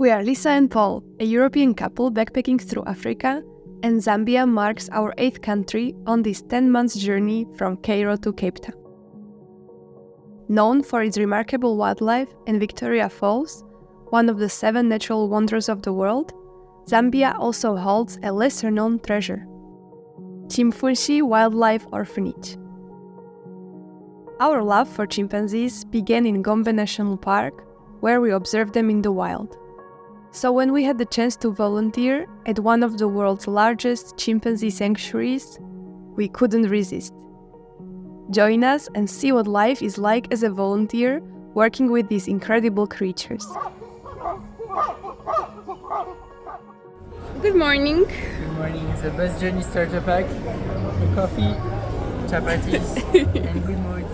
We are Lisa and Paul, a European couple backpacking through Africa, and Zambia marks our 8th country on this 10-month journey from Cairo to Cape Town. Known for its remarkable wildlife and Victoria Falls, one of the 7 natural wonders of the world, Zambia also holds a lesser-known treasure: Chimfunshi Wildlife Orphanage. Our love for chimpanzees began in Gombe National Park, where we observed them in the wild. So when we had the chance to volunteer at one of the world's largest chimpanzee sanctuaries, we couldn't resist. Join us and see what life is like as a volunteer working with these incredible creatures. Good morning. Good morning. It's a bus journey starter pack, coffee, chapatis, and good mood.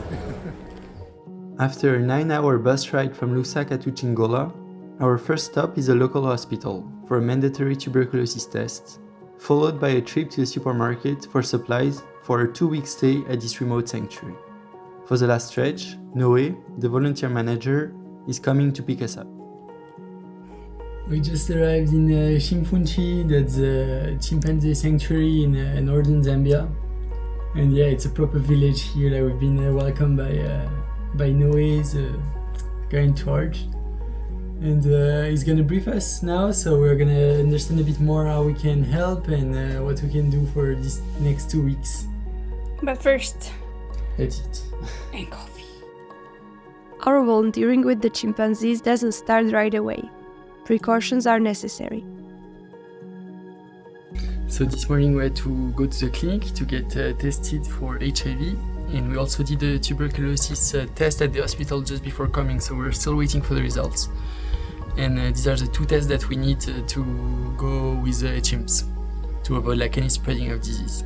After a 9-hour bus ride from Lusaka to Chingola, our first stop is a local hospital for a mandatory tuberculosis test, followed by a trip to the supermarket for supplies for a 2-week stay at this remote sanctuary. For the last stretch, Noé, the volunteer manager, is coming to pick us up. We just arrived in Chimfunshi, that's a chimpanzee sanctuary in northern Zambia. And yeah, it's a proper village here that we've been welcomed by Noé's guy in charge. And he's gonna brief us now, so we're gonna understand a bit more how we can help and what we can do for these next 2 weeks. But first, Let's eat. and coffee. Our volunteering with the chimpanzees doesn't start right away. Precautions are necessary. So this morning we had to go to the clinic to get tested for HIV, and we also did a tuberculosis test at the hospital just before coming, so we're still waiting for the results. And these are the 2 tests that we need to go with chimps to avoid any spreading of disease.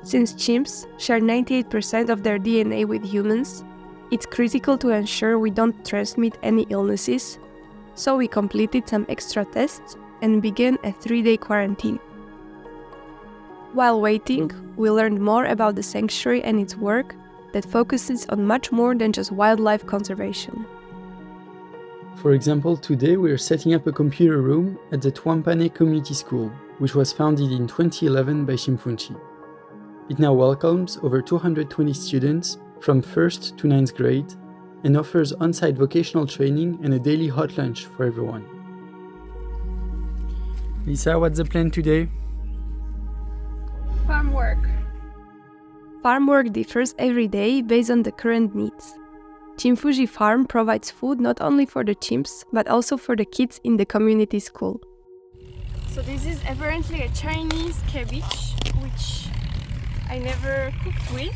Since chimps share 98% of their DNA with humans, it's critical to ensure we don't transmit any illnesses, so we completed some extra tests and began a 3-day quarantine. While waiting, we learned more about the sanctuary and its work that focuses on much more than just wildlife conservation. For example, today we are setting up a computer room at the Twampane Community School, which was founded in 2011 by Chimfunshi. It now welcomes over 220 students from 1st to 9th grade and offers on-site vocational training and a daily hot lunch for everyone. Lisa, what's the plan today? Farm work. Farm work differs every day based on the current needs. Chimfunshi Farm provides food not only for the chimps, but also for the kids in the community school. So this is apparently a Chinese cabbage, which I never cooked with.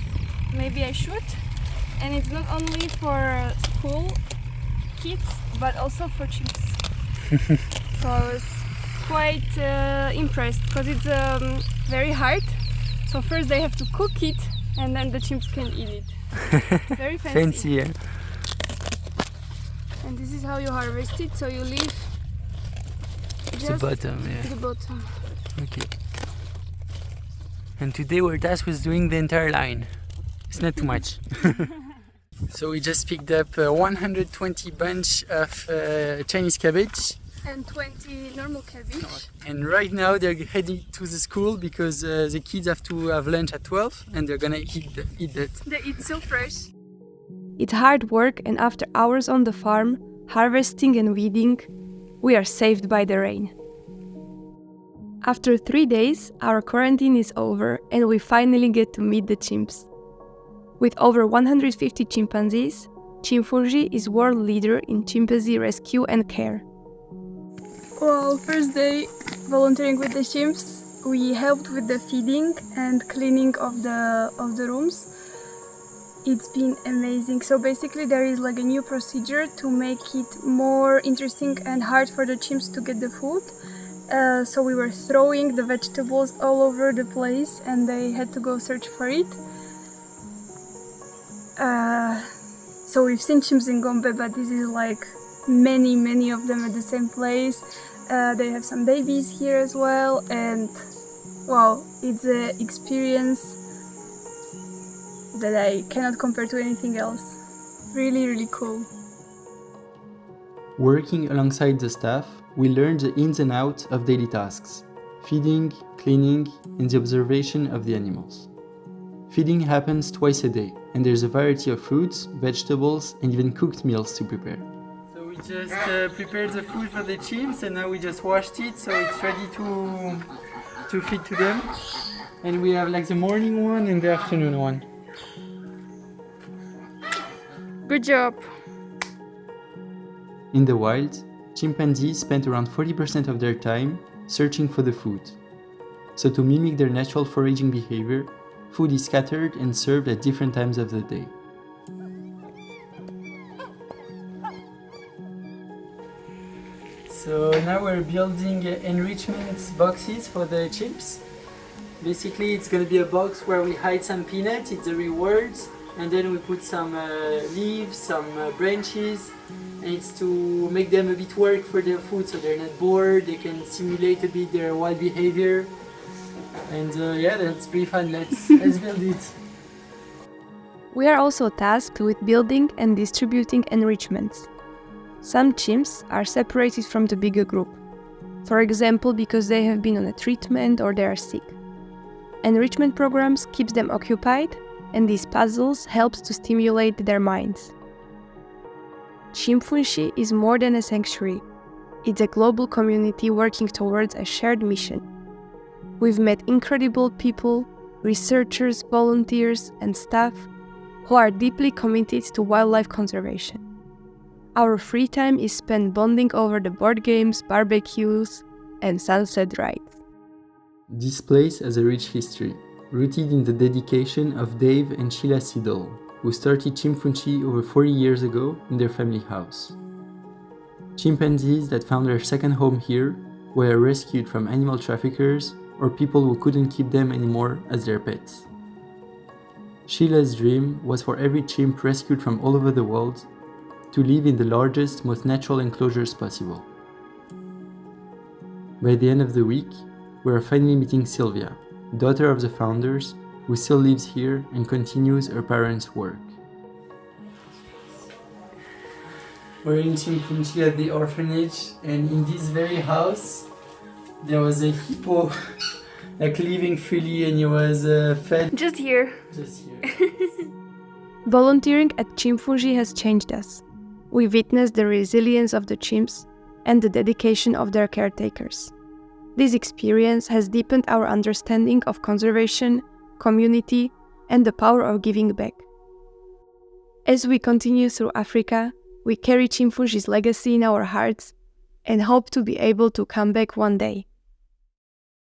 Maybe I should. And it's not only for school kids, but also for chimps. So I was quite impressed, because it's very hard. So first they have to cook it, and then the chimps can eat it. Very fancy. Fancy, yeah. And this is how you harvest it. So you leave The just bottom, yeah. the bottom. Okay. And today we're tasked with doing the entire line. It's not too much. So we just picked up 120 bunch of Chinese cabbage. And 20 normal cabbage. And right now they're heading to the school because the kids have to have lunch at 12 and they're gonna eat that. They eat so fresh. It's hard work, and after hours on the farm, harvesting and weeding, we are saved by the rain. After 3 days, our quarantine is over and we finally get to meet the chimps. With over 150 chimpanzees, Chimfunshi is world leader in chimpanzee rescue and care. Well, first day volunteering with the chimps, we helped with the feeding and cleaning of the rooms. It's been amazing. So basically there is a new procedure to make it more interesting and hard for the chimps to get the food. So we were throwing the vegetables all over the place and they had to go search for it. So we've seen chimps in Gombe, but this is many of them at the same place. They have some babies here as well, and wow, it's an experience that I cannot compare to anything else. Really, really cool. Working alongside the staff, we learned the ins and outs of daily tasks: feeding, cleaning, and the observation of the animals. Feeding happens twice a day, and there's a variety of fruits, vegetables, and even cooked meals to prepare. So we just prepared the food for the chimps, and now we just washed it, so it's ready to feed to them. And we have like the morning one and the afternoon one. Good job. In the wild, chimpanzees spend around 40% of their time searching for the food. So to mimic their natural foraging behavior, food is scattered and served at different times of the day. So now we're building enrichment boxes for the chimps. Basically, it's going to be a box where we hide some peanuts, it's the rewards, and then we put some leaves, some branches, and it's to make them a bit work for their food so they're not bored, they can simulate a bit their wild behavior. And yeah, that's pretty fun. Let's build it. We are also tasked with building and distributing enrichments. Some chimps are separated from the bigger group, for example because they have been on a treatment or they are sick. Enrichment programs keep them occupied, and these puzzles help to stimulate their minds. Chimfunshi is more than a sanctuary. It's a global community working towards a shared mission. We've met incredible people, researchers, volunteers, and staff who are deeply committed to wildlife conservation. Our free time is spent bonding over the board games, barbecues, and sunset rides. This place has a rich history, rooted in the dedication of Dave and Sheila Siddle, who started Chimfunshi over 40 years ago in their family house. Chimpanzees that found their second home here were rescued from animal traffickers or people who couldn't keep them anymore as their pets. Sheila's dream was for every chimp rescued from all over the world to live in the largest, most natural enclosures possible. By the end of the week, we are finally meeting Sylvia, daughter of the founders, who still lives here and continues her parents' work. We're in Chimfunshi at the orphanage, and in this very house, there was a hippo like living freely, and he was fed. Just here. Just here. Volunteering at Chimfunshi has changed us. We witnessed the resilience of the chimps and the dedication of their caretakers. This experience has deepened our understanding of conservation, community, and the power of giving back. As we continue through Africa, we carry Chimfunshi's legacy in our hearts and hope to be able to come back one day.